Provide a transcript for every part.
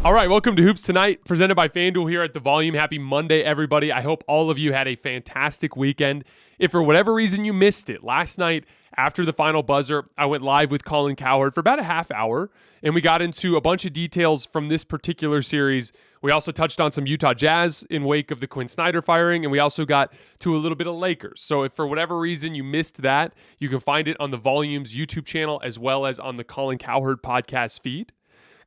All right, welcome to Hoops Tonight, presented by FanDuel here at The Volume. Happy Monday, everybody. I hope all of you had a fantastic weekend. If for whatever reason you missed it, last night after the final buzzer, I went live with Colin Cowherd for about a half hour, and we got into a bunch of details from this particular series. We also touched on some Utah Jazz in wake of the Quinn Snyder firing, and we also got to a little bit of Lakers. So if for whatever reason you missed that, you can find it on The Volume's YouTube channel as well as on the Colin Cowherd podcast feed.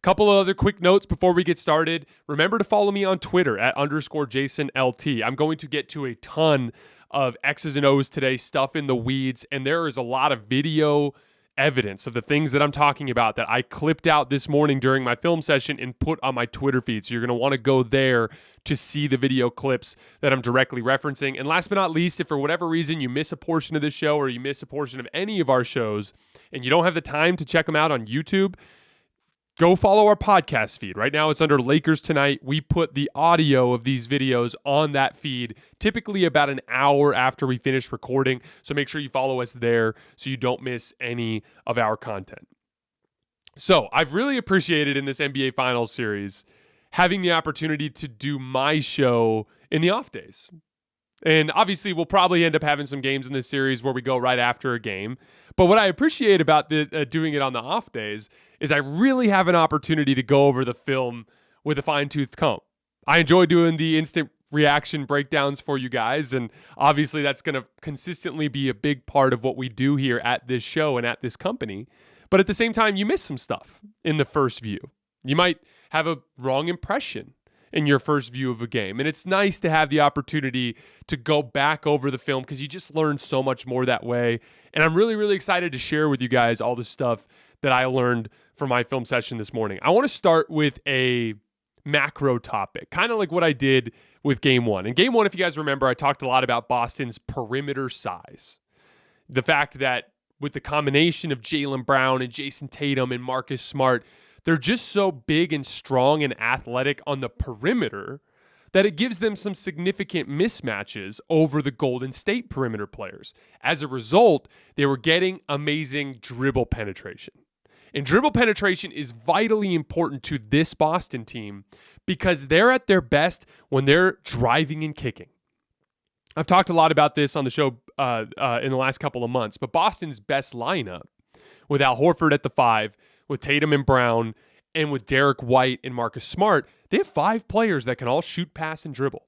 Couple of other quick notes before we get started. Remember to follow me on Twitter at _JasonLT. I'm going to get to a ton of X's and O's today, stuff in the weeds, and there is a lot of video evidence of the things that I'm talking about that I clipped out this morning during my film session and put on my Twitter feed. So you're going to want to go there to see the video clips that I'm directly referencing. And last but not least, if for whatever reason you miss a portion of the show or you miss a portion of any of our shows and you don't have the time to check them out on YouTube, go follow our podcast feed. Right now it's under Lakers Tonight. We put the audio of these videos on that feed, typically about an hour after we finish recording. So make sure you follow us there so you don't miss any of our content. So I've really appreciated in this NBA Finals series having the opportunity to do my show in the off days. And obviously, we'll probably end up having some games in this series where we go right after a game. But what I appreciate about doing it on the off days is I really have an opportunity to go over the film with a fine-tooth comb. I enjoy doing the instant reaction breakdowns for you guys, and obviously that's going to consistently be a big part of what we do here at this show and at this company. But at the same time, you miss some stuff in the first view. You might have a wrong impression in your first view of a game. And it's nice to have the opportunity to go back over the film because you just learn so much more that way. And I'm really, really excited to share with you guys all the stuff that I learned from my film session this morning. I want to start with a macro topic, kind of like what I did with Game 1. In Game 1, if you guys remember, I talked a lot about Boston's perimeter size. The fact that with the combination of Jaylen Brown and Jayson Tatum and Marcus Smart, they're just so big and strong and athletic on the perimeter that it gives them some significant mismatches over the Golden State perimeter players. As a result, they were getting amazing dribble penetration. And dribble penetration is vitally important to this Boston team because they're at their best when they're driving and kicking. I've talked a lot about this on the show in the last couple of months, but Boston's best lineup with Al Horford at the 5, with Tatum and Brown, and with Derek White and Marcus Smart, they have 5 players that can all shoot, pass, and dribble.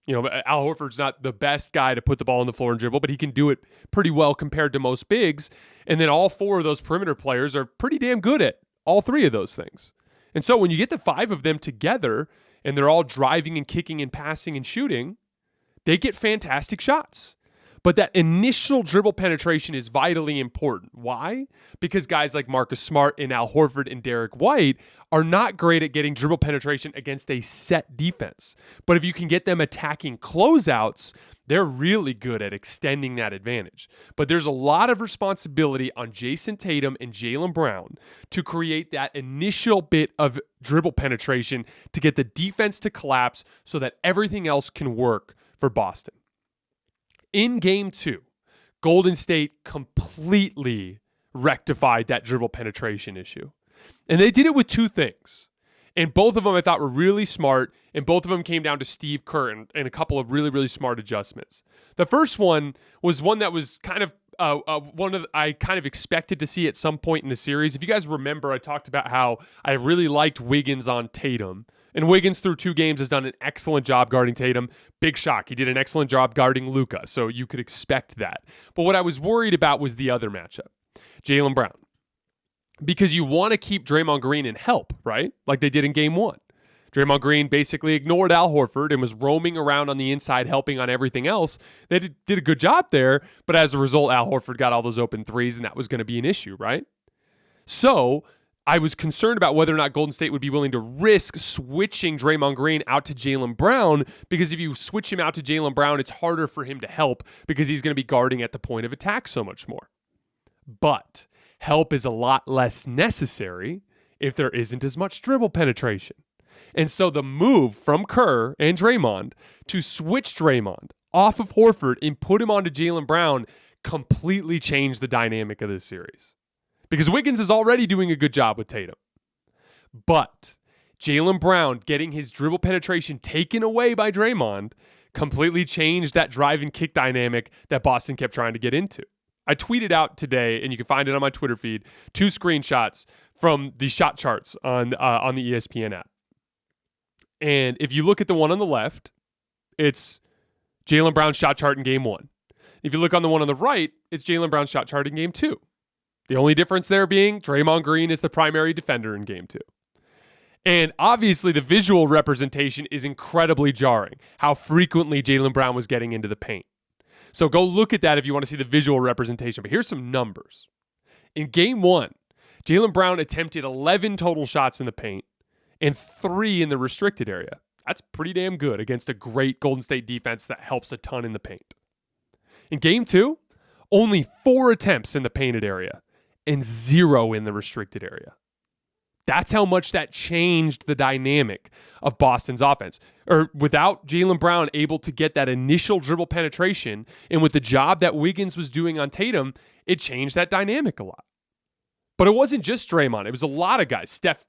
You know, Al Horford's not the best guy to put the ball on the floor and dribble, but he can do it pretty well compared to most bigs. And then all 4 of those perimeter players are pretty damn good at all 3 of those things. And so when you get the 5 of them together and they're all driving and kicking and passing and shooting, they get fantastic shots. But that initial dribble penetration is vitally important. Why? Because guys like Marcus Smart and Al Horford and Derek White are not great at getting dribble penetration against a set defense. But if you can get them attacking closeouts, they're really good at extending that advantage. But there's a lot of responsibility on Jayson Tatum and Jaylen Brown to create that initial bit of dribble penetration to get the defense to collapse so that everything else can work for Boston. In Game 2, Golden State completely rectified that dribble penetration issue. And they did it with 2 things. And both of them I thought were really smart, and both of them came down to Steve Kerr and a couple of really, really smart adjustments. The first one was one that was kind of I kind of expected to see at some point in the series. If you guys remember, I talked about how I really liked Wiggins on Tatum. And Wiggins through 2 games has done an excellent job guarding Tatum. Big shock. He did an excellent job guarding Luka, so you could expect that. But what I was worried about was the other matchup, Jaylen Brown. Because you want to keep Draymond Green in help, right? Like they did in Game 1. Draymond Green basically ignored Al Horford and was roaming around on the inside helping on everything else. They did a good job there, but as a result, Al Horford got all those open threes, and that was going to be an issue, right? So I was concerned about whether or not Golden State would be willing to risk switching Draymond Green out to Jaylen Brown, because if you switch him out to Jaylen Brown, it's harder for him to help because he's going to be guarding at the point of attack so much more. But help is a lot less necessary if there isn't as much dribble penetration. And so the move from Kerr and Draymond to switch Draymond off of Horford and put him onto Jaylen Brown completely changed the dynamic of this series. Because Wiggins is already doing a good job with Tatum. But Jaylen Brown getting his dribble penetration taken away by Draymond completely changed that drive and kick dynamic that Boston kept trying to get into. I tweeted out today, and you can find it on my Twitter feed, 2 screenshots from the shot charts on the ESPN app. And if you look at the one on the left, it's Jaylen Brown's shot chart in game 1. If you look on the one on the right, it's Jaylen Brown's shot chart in game 2. The only difference there being Draymond Green is the primary defender in game 2. And obviously the visual representation is incredibly jarring, how frequently Jaylen Brown was getting into the paint. So go look at that if you want to see the visual representation. But here's some numbers. In game 1, Jaylen Brown attempted 11 total shots in the paint and 3 in the restricted area. That's pretty damn good against a great Golden State defense that helps a ton in the paint. In game 2, only 4 attempts in the painted area and 0 in the restricted area. That's how much that changed the dynamic of Boston's offense. Or without Jaylen Brown able to get that initial dribble penetration, and with the job that Wiggins was doing on Tatum, it changed that dynamic a lot. But it wasn't just Draymond. It was a lot of guys. Steph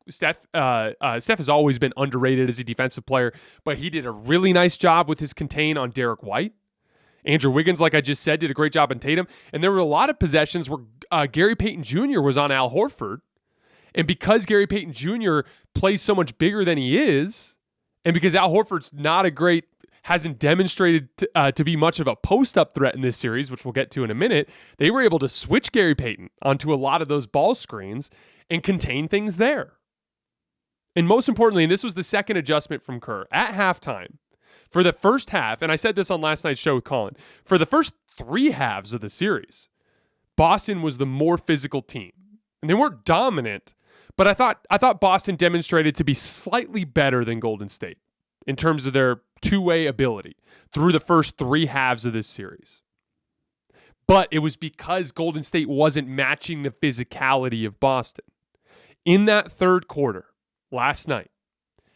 has always been underrated as a defensive player, but he did a really nice job with his contain on Derek White. Andrew Wiggins, like I just said, did a great job on Tatum. And there were a lot of possessions where Gary Payton Jr. was on Al Horford. And because Gary Payton Jr. plays so much bigger than he is, and because Al Horford's hasn't demonstrated to be much of a post-up threat in this series, which we'll get to in a minute, they were able to switch Gary Payton onto a lot of those ball screens and contain things there. And most importantly, and this was the second adjustment from Kerr, at halftime, for the first half, and I said this on last night's show with Colin, for the first 3 halves of the series, Boston was the more physical team. And they weren't dominant, but I thought Boston demonstrated to be slightly better than Golden State in terms of their two-way ability through the first 3 halves of this series. But it was because Golden State wasn't matching the physicality of Boston. In that third quarter last night,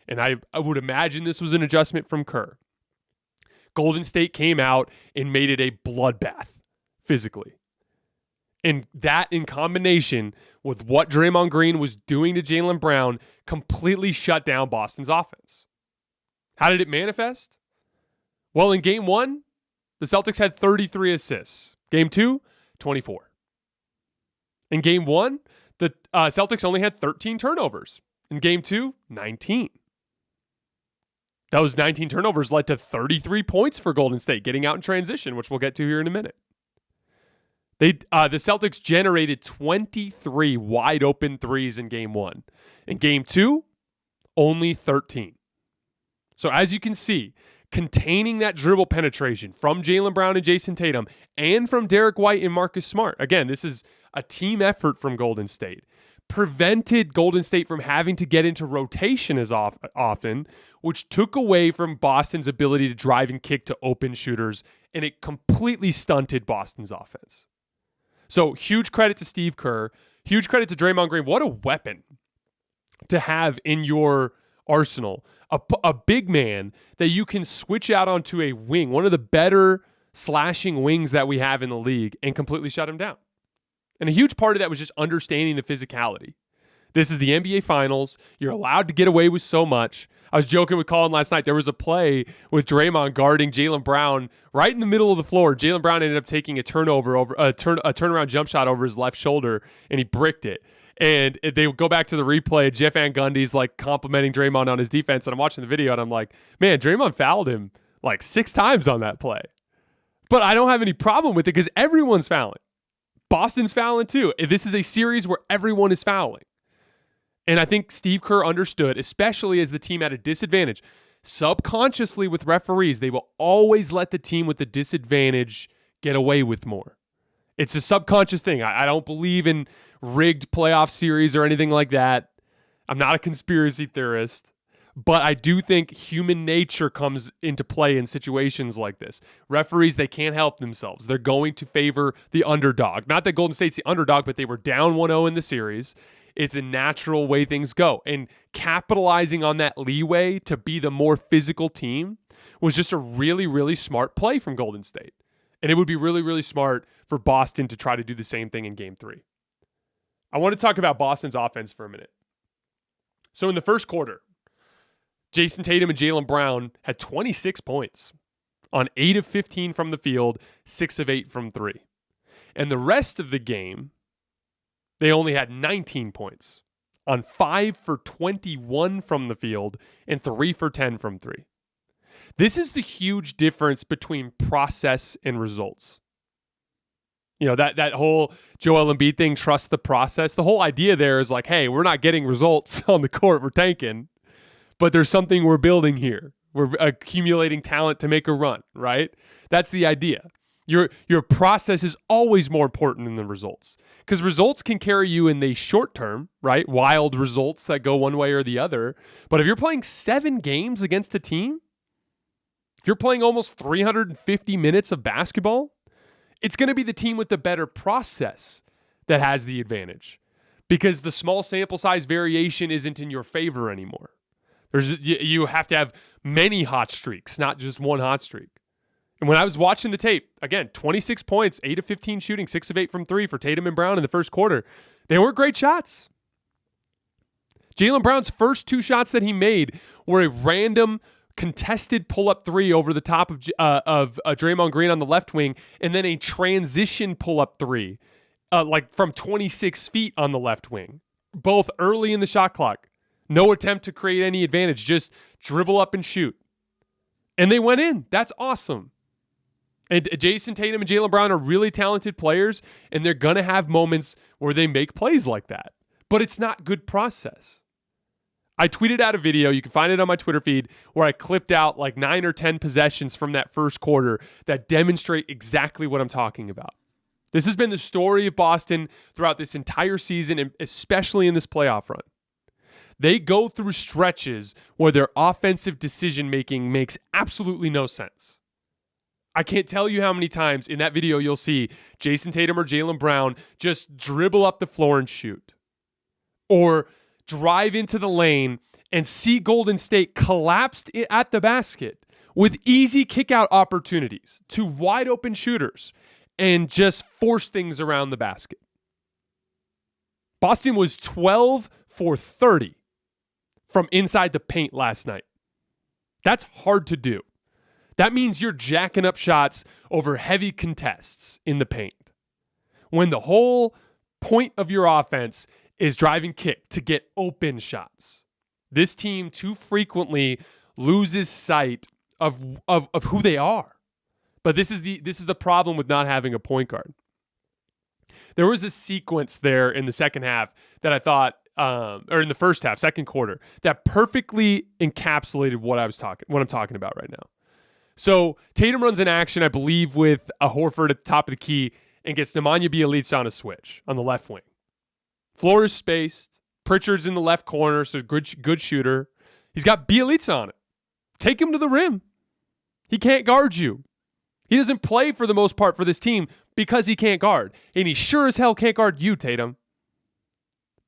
and I would imagine this was an adjustment from Kerr, Golden State came out and made it a bloodbath physically. And that in combination with what Draymond Green was doing to Jaylen Brown completely shut down Boston's offense. How did it manifest? Well, in game 1, the Celtics had 33 assists. Game 2, 24. In game 1, the Celtics only had 13 turnovers. In game 2, 19. Those 19 turnovers led to 33 points for Golden State getting out in transition, which we'll get to here in a minute. The Celtics generated 23 wide open threes in game 1. In game 2, only 13. So as you can see, containing that dribble penetration from Jaylen Brown and Jayson Tatum and from Derek White and Marcus Smart, again, this is a team effort from Golden State, prevented Golden State from having to get into rotation as often, which took away from Boston's ability to drive and kick to open shooters, and it completely stunted Boston's offense. So huge credit to Steve Kerr, huge credit to Draymond Green. What a weapon to have in your arsenal. A big man that you can switch out onto a wing, one of the better slashing wings that we have in the league, and completely shut him down. And a huge part of that was just understanding the physicality. This is the NBA Finals. You're allowed to get away with so much. I was joking with Colin last night. There was a play with Draymond guarding Jaylen Brown right in the middle of the floor. Jaylen Brown ended up taking a turnaround jump shot over his left shoulder, and he bricked it. And they go back to the replay. Jeff Van Gundy's like complimenting Draymond on his defense, and I'm watching the video, and I'm like, man, Draymond fouled him like 6 times on that play. But I don't have any problem with it because everyone's fouling. Boston's fouling too. This is a series where everyone is fouling. And I think Steve Kerr understood, especially as the team at a disadvantage, subconsciously with referees, they will always let the team with the disadvantage get away with more. It's a subconscious thing. I don't believe in rigged playoff series or anything like that. I'm not a conspiracy theorist, but I do think human nature comes into play in situations like this. Referees, they can't help themselves. They're going to favor the underdog. Not that Golden State's the underdog, but they were down 1-0 in the series. It's a natural way things go. And capitalizing on that leeway to be the more physical team was just a really, really smart play from Golden State. And it would be really, really smart for Boston to try to do the same thing in Game 3. I want to talk about Boston's offense for a minute. So in the first quarter, Jayson Tatum and Jaylen Brown had 26 points on 8 of 15 from the field, 6 of 8 from 3. And the rest of the game, they only had 19 points on 5 for 21 from the field and 3 for 10 from 3. This is the huge difference between process and results. You know, that whole Joel Embiid thing, trust the process. The whole idea there is like, hey, we're not getting results on the court, we're tanking, but there's something we're building here. We're accumulating talent to make a run, right? That's the idea. Your process is always more important than the results, because results can carry you in the short term, right? Wild results that go one way or the other. But if you're playing 7 games against a team, if you're playing almost 350 minutes of basketball, it's going to be the team with the better process that has the advantage, because the small sample size variation isn't in your favor anymore. You have to have many hot streaks, not just one hot streak. And when I was watching the tape, again, 26 points, 8 of 15 shooting, 6 of 8 from 3 for Tatum and Brown in the first quarter. They weren't great shots. Jaylen Brown's first 2 shots that he made were a random contested pull-up 3 over the top of Draymond Green on the left wing, and then a transition pull-up 3, like from 26 feet on the left wing, both early in the shot clock. No attempt to create any advantage, just dribble up and shoot. And they went in. That's awesome. And Jayson Tatum and Jaylen Brown are really talented players, and they're going to have moments where they make plays like that. But it's not good process. I tweeted out a video, you can find it on my Twitter feed, where I clipped out like 9 or 10 possessions from that first quarter that demonstrate exactly what I'm talking about. This has been the story of Boston throughout this entire season, and especially in this playoff run. They go through stretches where their offensive decision-making makes absolutely no sense. I can't tell you how many times in that video you'll see Jayson Tatum or Jaylen Brown just dribble up the floor and shoot. Or drive into the lane and see Golden State collapsed at the basket with easy kick-out opportunities to wide-open shooters and just force things around the basket. Boston was 12 for 30 from inside the paint last night. That's hard to do. That means you're jacking up shots over heavy contests in the paint, when the whole point of your offense is driving kick to get open shots. This team too frequently loses sight of who they are. But this is the problem with not having a point guard. There was a sequence there in the second half that I thought, or in the first half, second quarter, that perfectly encapsulated what I'm talking about right now. So Tatum runs an action, I believe, with a Horford at the top of the key and gets Nemanja Bjelica on a switch on the left wing. Floor is spaced. Pritchard's in the left corner, so good shooter. He's got Bjelica on it. Take him to the rim. He can't guard you. He doesn't play for the most part for this team because he can't guard. And he sure as hell can't guard you, Tatum.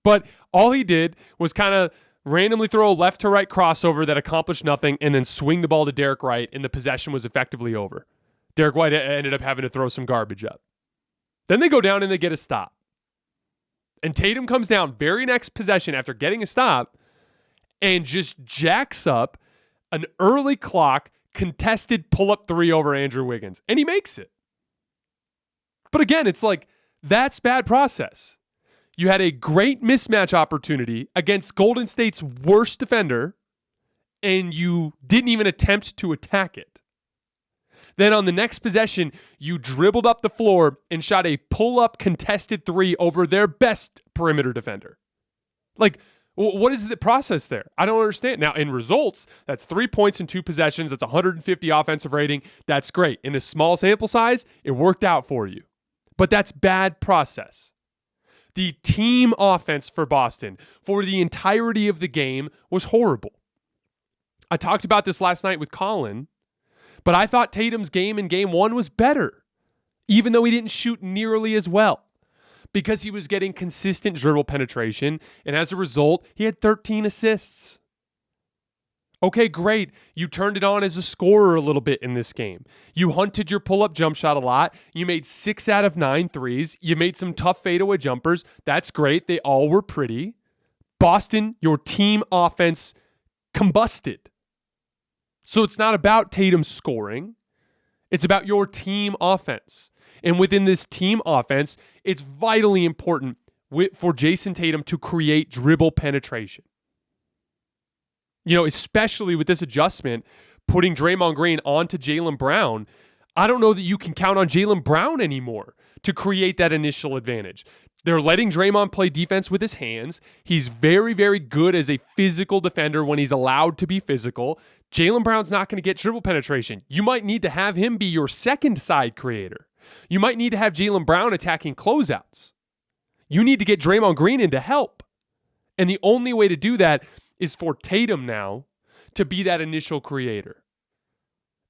But all he did was kind of randomly throw a left to right crossover that accomplished nothing and then swing the ball to Derek White, and the possession was effectively over. Derek White ended up having to throw some garbage up. Then they go down and they get a stop. And Tatum comes down very next possession after getting a stop and just jacks up an early clock contested pull-up 3 over Andrew Wiggins. And he makes it. But again, it's like, that's bad process. You had a great mismatch opportunity against Golden State's worst defender, and you didn't even attempt to attack it. Then on the next possession, you dribbled up the floor and shot a pull-up contested 3 over their best perimeter defender. Like, what is the process there? I don't understand. Now, in results, that's 3 points in 2 possessions. That's 150 offensive rating. That's great. In a small sample size, it worked out for you. But that's bad process. The team offense for Boston for the entirety of the game was horrible. I talked about this last night with Colin, but I thought Tatum's game in game 1 was better, even though he didn't shoot nearly as well, because he was getting consistent dribble penetration, and as a result, he had 13 assists. Okay, great. You turned it on as a scorer a little bit in this game. You hunted your pull-up jump shot a lot. You made 6 out of 9 threes. You made some tough fadeaway jumpers. That's great. They all were pretty. Boston, your team offense combusted So it's not about Tatum scoring. It's about your team offense. And within this team offense, it's vitally important for Jayson Tatum to create dribble penetration. Especially with this adjustment, putting Draymond Green onto Jaylen Brown, I don't know that you can count on Jaylen Brown anymore to create that initial advantage. They're letting Draymond play defense with his hands. He's very, very good as a physical defender when he's allowed to be physical. Jaylen Brown's not going to get dribble penetration. You might need to have him be your second side creator. You might need to have Jaylen Brown attacking closeouts. You need to get Draymond Green in to help. And the only way to do that is for Tatum now to be that initial creator.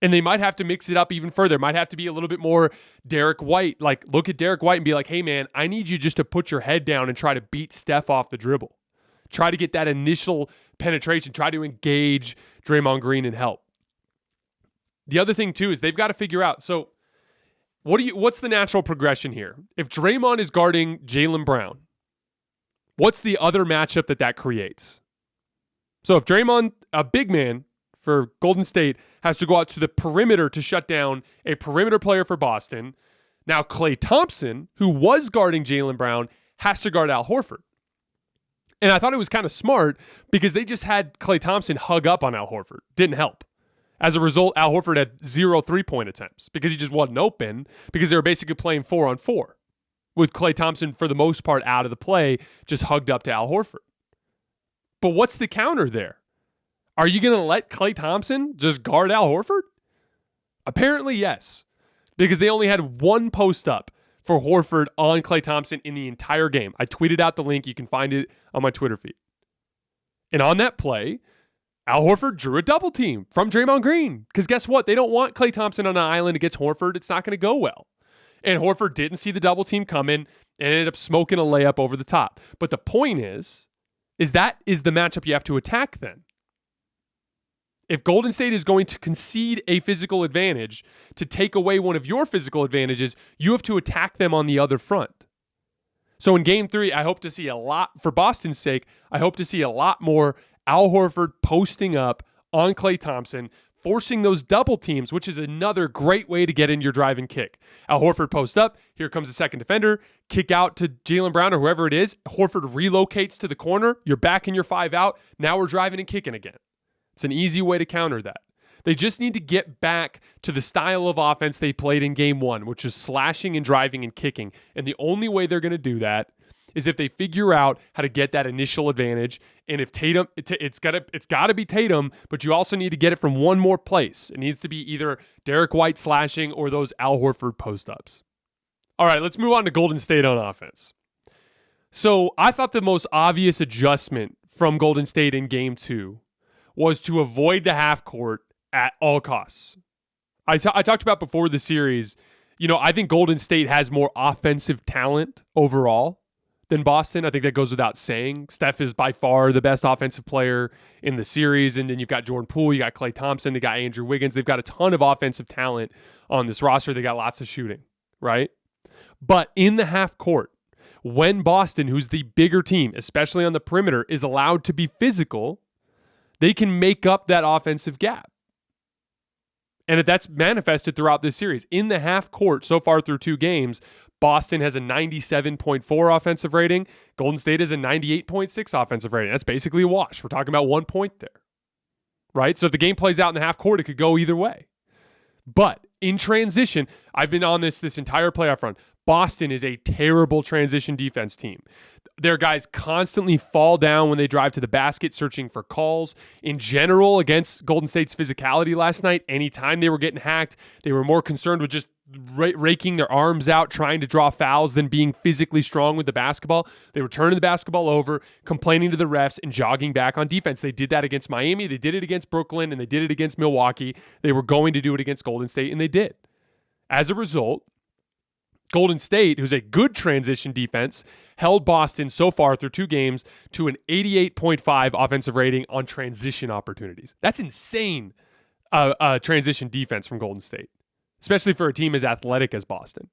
And they might have to mix it up even further. Might have to be a little bit more Derek White. Like, look at Derek White and be like, hey, man, I need you just to put your head down and try to beat Steph off the dribble. Try to get that initial penetration. Try to engage Draymond Green and help. The other thing, too, is they've got to figure out. So what's the natural progression here? If Draymond is guarding Jaylen Brown, what's the other matchup that creates? So if Draymond, a big man for Golden State, has to go out to the perimeter to shut down a perimeter player for Boston, now Klay Thompson, who was guarding Jaylen Brown, has to guard Al Horford. And I thought it was kind of smart because they just had Klay Thompson hug up on Al Horford. Didn't help. As a result, Al Horford had 0 3-point attempts because he just wasn't open, because they were basically playing 4-on-4 with Klay Thompson for the most part out of the play, just hugged up to Al Horford. But what's the counter there? Are you going to let Klay Thompson just guard Al Horford? Apparently, yes, because they only had one post up for Horford on Klay Thompson in the entire game. I tweeted out the link. You can find it on my Twitter feed. And on that play, Al Horford drew a double team from Draymond Green. Because guess what? They don't want Klay Thompson on an island against Horford. It's not going to go well. And Horford didn't see the double team coming and ended up smoking a layup over the top. But the point is that is the matchup you have to attack then. If Golden State is going to concede a physical advantage to take away one of your physical advantages, you have to attack them on the other front. So in Game 3, I hope to see a lot, for Boston's sake, I hope to see a lot more Al Horford posting up on Klay Thompson, forcing those double teams, which is another great way to get in your drive and kick. Al Horford post up, here comes the second defender, kick out to Jaylen Brown or whoever it is, Horford relocates to the corner, you're back in your 5 out, now we're driving and kicking again. It's an easy way to counter that. They just need to get back to the style of offense they played in Game 1, which is slashing and driving and kicking. And the only way they're going to do that is if they figure out how to get that initial advantage. And if Tatum, it's got to be Tatum, but you also need to get it from one more place. It needs to be either Derek White slashing or those Al Horford post-ups. All right, let's move on to Golden State on offense. So I thought the most obvious adjustment from Golden State in Game 2 was to avoid the half court at all costs. I talked about before the series, I think Golden State has more offensive talent overall than Boston. I think that goes without saying. Steph is by far the best offensive player in the series. And then you've got Jordan Poole, you got Klay Thompson, they got Andrew Wiggins. They've got a ton of offensive talent on this roster. They got lots of shooting, right? But in the half court, when Boston, who's the bigger team, especially on the perimeter, is allowed to be physical, they can make up that offensive gap. And that's manifested throughout this series. In the half court so far through 2 games, Boston has a 97.4 offensive rating. Golden State has a 98.6 offensive rating. That's basically a wash. We're talking about 1 point there, right? So if the game plays out in the half court, it could go either way. But in transition, I've been on this entire playoff run. Boston is a terrible transition defense team. Their guys constantly fall down when they drive to the basket searching for calls. In general, against Golden State's physicality last night, anytime they were getting hacked, they were more concerned with just raking their arms out, trying to draw fouls than being physically strong with the basketball. They were turning the basketball over, complaining to the refs, and jogging back on defense. They did that against Miami, they did it against Brooklyn, and they did it against Milwaukee. They were going to do it against Golden State, and they did. As a result, Golden State, who's a good transition defense, held Boston so far through 2 games to an 88.5 offensive rating on transition opportunities. That's insane transition defense from Golden State, especially for a team as athletic as Boston.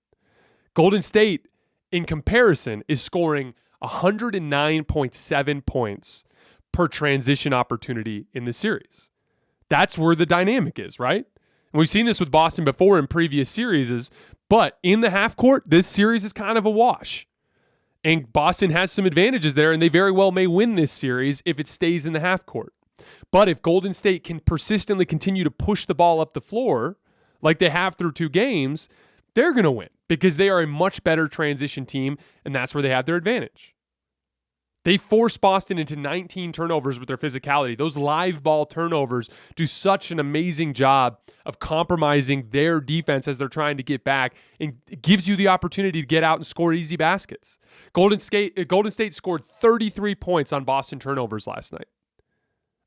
Golden State, in comparison, is scoring 109.7 points per transition opportunity in the series. That's where the dynamic is, right? And we've seen this with Boston before in previous series, but in the half court, this series is kind of a wash. And Boston has some advantages there, and they very well may win this series if it stays in the half court. But if Golden State can persistently continue to push the ball up the floor, like they have through 2 games, they're going to win because they are a much better transition team, and that's where they have their advantage. They force Boston into 19 turnovers with their physicality. Those live ball turnovers do such an amazing job of compromising their defense as they're trying to get back, and it gives you the opportunity to get out and score easy baskets. Golden State scored 33 points on Boston turnovers last night.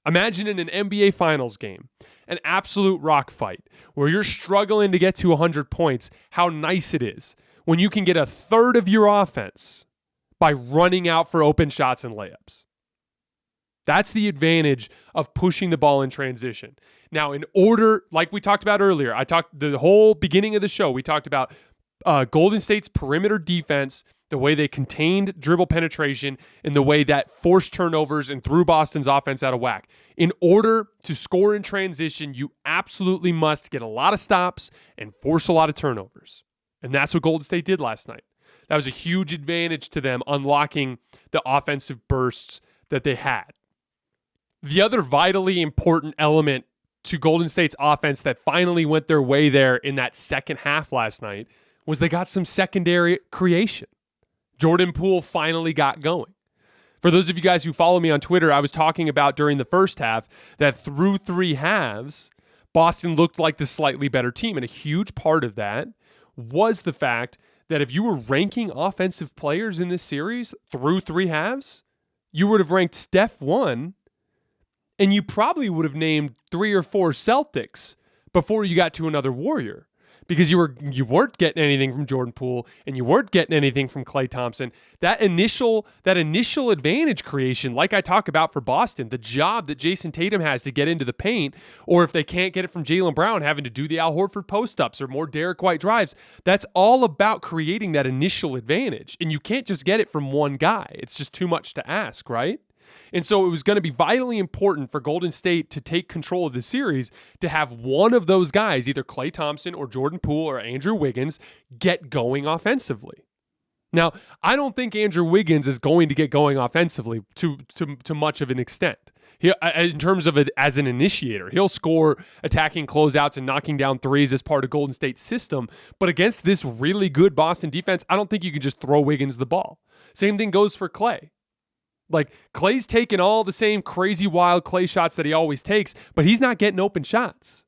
Imagine in an NBA Finals game, an absolute rock fight where you're struggling to get to 100 points, how nice it is when you can get a third of your offense by running out for open shots and layups. That's the advantage of pushing the ball in transition. Now, in order, like we talked about earlier, the whole beginning of the show, we talked about Golden State's perimeter defense, the way they contained dribble penetration, and the way that forced turnovers and threw Boston's offense out of whack. In order to score in transition, you absolutely must get a lot of stops and force a lot of turnovers. And that's what Golden State did last night. That was a huge advantage to them, unlocking the offensive bursts that they had. The other vitally important element to Golden State's offense that finally went their way there in that second half last night was they got some secondary creation. Jordan Poole finally got going. For those of you guys who follow me on Twitter, I was talking about during the first half that through 3 halves, Boston looked like the slightly better team. And a huge part of that was the fact that if you were ranking offensive players in this series through 3 halves, you would have ranked Steph 1, and you probably would have named 3 or 4 Celtics before you got to another Warrior, because you weren't getting anything from Jordan Poole and you weren't getting anything from Klay Thompson. That initial advantage creation, like I talk about for Boston, the job that Jayson Tatum has to get into the paint, or if they can't get it from Jaylen Brown, having to do the Al Horford post-ups or more Derek White drives, that's all about creating that initial advantage. And you can't just get it from one guy. It's just too much to ask, right? And so it was going to be vitally important for Golden State to take control of the series to have one of those guys, either Klay Thompson or Jordan Poole or Andrew Wiggins, get going offensively. Now, I don't think Andrew Wiggins is going to get going offensively to much of an extent. In terms of it as an initiator, he'll score attacking closeouts and knocking down threes as part of Golden State's system. But against this really good Boston defense, I don't think you can just throw Wiggins the ball. Same thing goes for Klay. Like, Klay's taking all the same crazy wild Klay shots that he always takes, but he's not getting open shots.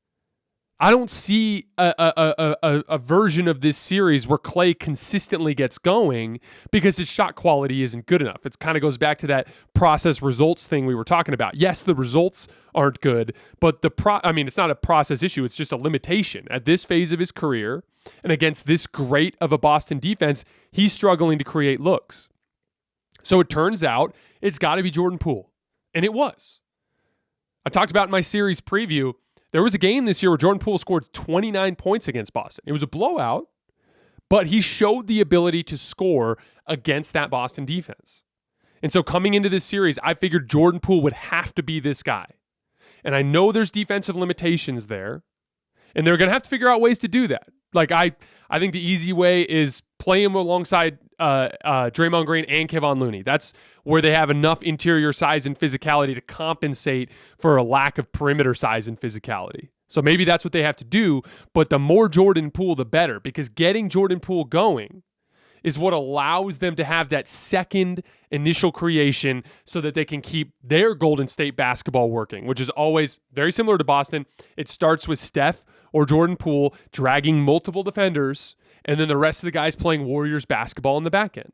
I don't see a version of this series where Klay consistently gets going because his shot quality isn't good enough. It kind of goes back to that process results thing we were talking about. Yes, the results aren't good, but it's not a process issue. It's just a limitation. At this phase of his career and against this great of a Boston defense, he's struggling to create looks. So it turns out it's got to be Jordan Poole. And it was. I talked about in my series preview, there was a game this year where Jordan Poole scored 29 points against Boston. It was a blowout, but he showed the ability to score against that Boston defense. And so coming into this series, I figured Jordan Poole would have to be this guy. And I know there's defensive limitations there, and they're going to have to figure out ways to do that. Like, I think the easy way is play him alongside Draymond Green and Kevon Looney. That's where they have enough interior size and physicality to compensate for a lack of perimeter size and physicality. So maybe that's what they have to do, but the more Jordan Poole, the better, because getting Jordan Poole going is what allows them to have that second initial creation so that they can keep their Golden State basketball working, which is always very similar to Boston. It starts with Steph or Jordan Poole dragging multiple defenders, and then the rest of the guys playing Warriors basketball in the back end.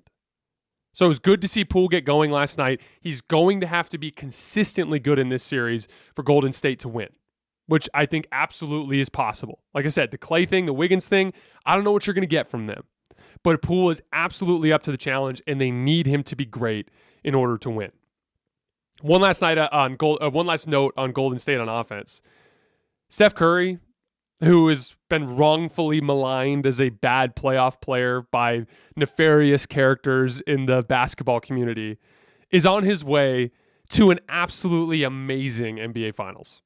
So it was good to see Poole get going last night. He's going to have to be consistently good in this series for Golden State to win, which I think absolutely is possible. Like I said, the Klay thing, the Wiggins thing, I don't know what you're going to get from them. But Poole is absolutely up to the challenge, and they need him to be great in order to win. One last note on Golden State on offense. Steph Curry, who has been wrongfully maligned as a bad playoff player by nefarious characters in the basketball community, is on his way to an absolutely amazing NBA Finals.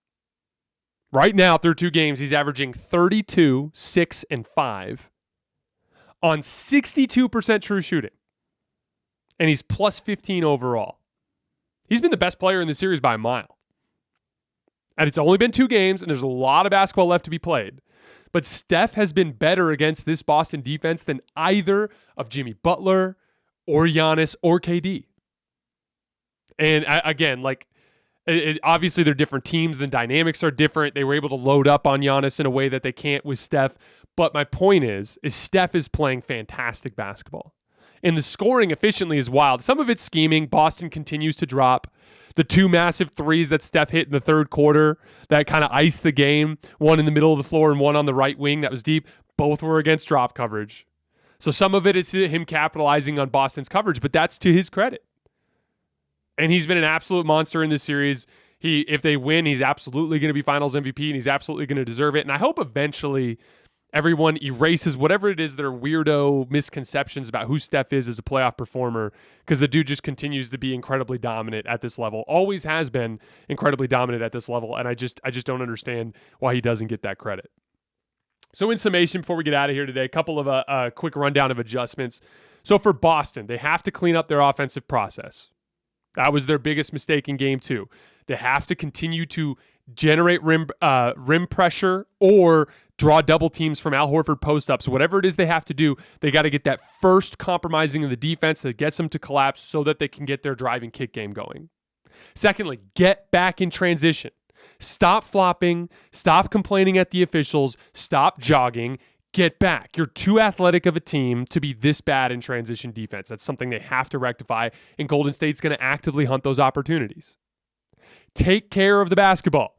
Right now, through 2 games, he's averaging 32, 6, and 5 on 62% true shooting. And he's plus 15 overall. He's been the best player in the series by a mile. And it's only been 2 games, and there's a lot of basketball left to be played. But Steph has been better against this Boston defense than either of Jimmy Butler or Giannis or KD. And again, obviously they're different teams. The dynamics are different. They were able to load up on Giannis in a way that they can't with Steph. But my point is Steph is playing fantastic basketball. And the scoring efficiently is wild. Some of it's scheming. Boston continues to drop. The 2 massive threes that Steph hit in the third quarter that kind of iced the game, one in the middle of the floor and one on the right wing that was deep, both were against drop coverage. So some of it is him capitalizing on Boston's coverage, but that's to his credit. And he's been an absolute monster in this series. If they win, he's absolutely going to be Finals MVP, and he's absolutely going to deserve it. And I hope eventually everyone erases whatever it is their weirdo misconceptions about who Steph is as a playoff performer, because the dude just continues to be incredibly dominant at this level. Always has been incredibly dominant at this level, and I just don't understand why he doesn't get that credit. So in summation, before we get out of here today, a couple of a quick rundown of adjustments. So for Boston, they have to clean up their offensive process. That was their biggest mistake in game 2. They have to continue to generate rim pressure or draw double teams from Al Horford post-ups. Whatever it is they have to do, they got to get that first compromising of the defense that gets them to collapse so that they can get their driving kick game going. Secondly, get back in transition. Stop flopping. Stop complaining at the officials. Stop jogging. Get back. You're too athletic of a team to be this bad in transition defense. That's something they have to rectify, and Golden State's going to actively hunt those opportunities. Take care of the basketball.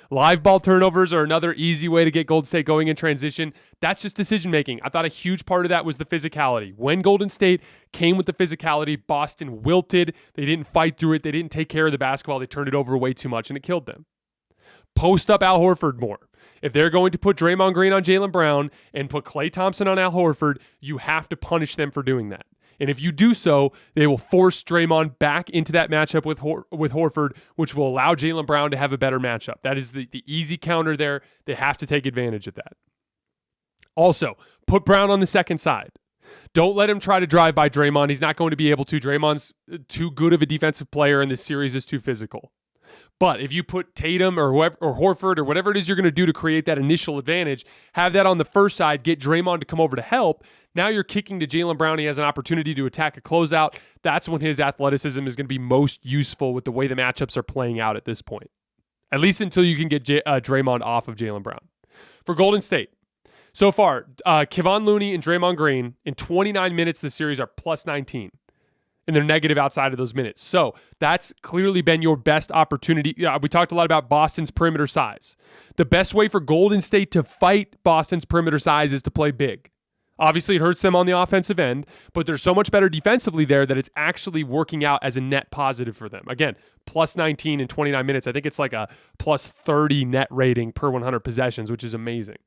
Live ball turnovers are another easy way to get Golden State going in transition. That's just decision making. I thought a huge part of that was the physicality. When Golden State came with the physicality, Boston wilted. They didn't fight through it. They didn't take care of the basketball. They turned it over way too much, and it killed them. Post up Al Horford more. If they're going to put Draymond Green on Jaylen Brown and put Klay Thompson on Al Horford, you have to punish them for doing that. And if you do so, they will force Draymond back into that matchup with Horford, which will allow Jaylen Brown to have a better matchup. That is the easy counter there. They have to take advantage of that. Also, put Brown on the second side. Don't let him try to drive by Draymond. He's not going to be able to. Draymond's too good of a defensive player, and this series is too physical. But if you put Tatum or whoever, or Horford or whatever it is you're going to do to create that initial advantage, have that on the first side, get Draymond to come over to help. Now you're kicking to Jaylen Brown. He has an opportunity to attack a closeout. That's when his athleticism is going to be most useful with the way the matchups are playing out at this point. At least until you can get Draymond off of Jaylen Brown. For Golden State, so far, Kevon Looney and Draymond Green in 29 minutes this series are plus 19. And they're negative outside of those minutes. So that's clearly been your best opportunity. We talked a lot about Boston's perimeter size. The best way for Golden State to fight Boston's perimeter size is to play big. Obviously, it hurts them on the offensive end, but they're so much better defensively there that it's actually working out as a net positive for them. Again, plus 19 in 29 minutes. I think it's like a plus 30 net rating per 100 possessions, which is amazing.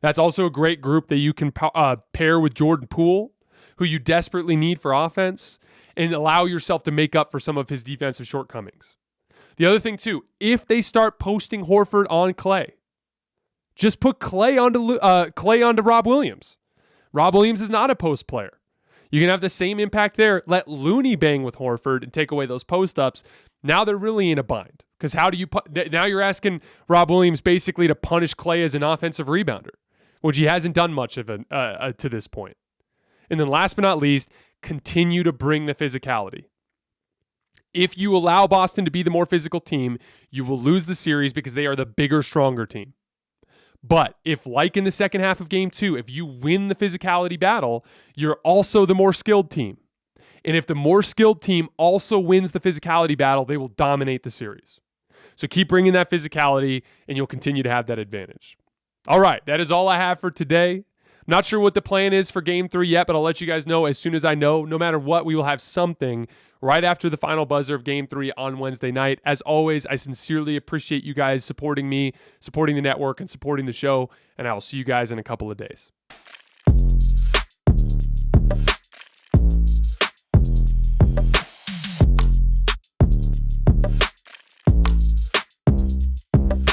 That's also a great group that you can pair with Jordan Poole, who you desperately need for offense, and allow yourself to make up for some of his defensive shortcomings. The other thing, too, if they start posting Horford on Klay, just put Klay onto Rob Williams. Rob Williams is not a post player. You can have the same impact there. Let Looney bang with Horford and take away those post-ups. Now they're really in a bind. Because now you're asking Rob Williams basically to punish Klay as an offensive rebounder, which he hasn't done much of to this point. And then last but not least, continue to bring the physicality. If you allow Boston to be the more physical team, you will lose the series because they are the bigger, stronger team. But if, like in the second half of Game 2, if you win the physicality battle, you're also the more skilled team. And if the more skilled team also wins the physicality battle, they will dominate the series. So keep bringing that physicality, and you'll continue to have that advantage. All right, that is all I have for today. Not sure what the plan is for Game 3 yet, but I'll let you guys know as soon as I know. No matter what, we will have something right after the final buzzer of Game 3 on Wednesday night. As always, I sincerely appreciate you guys supporting me, supporting the network, and supporting the show, and I will see you guys in a couple of days.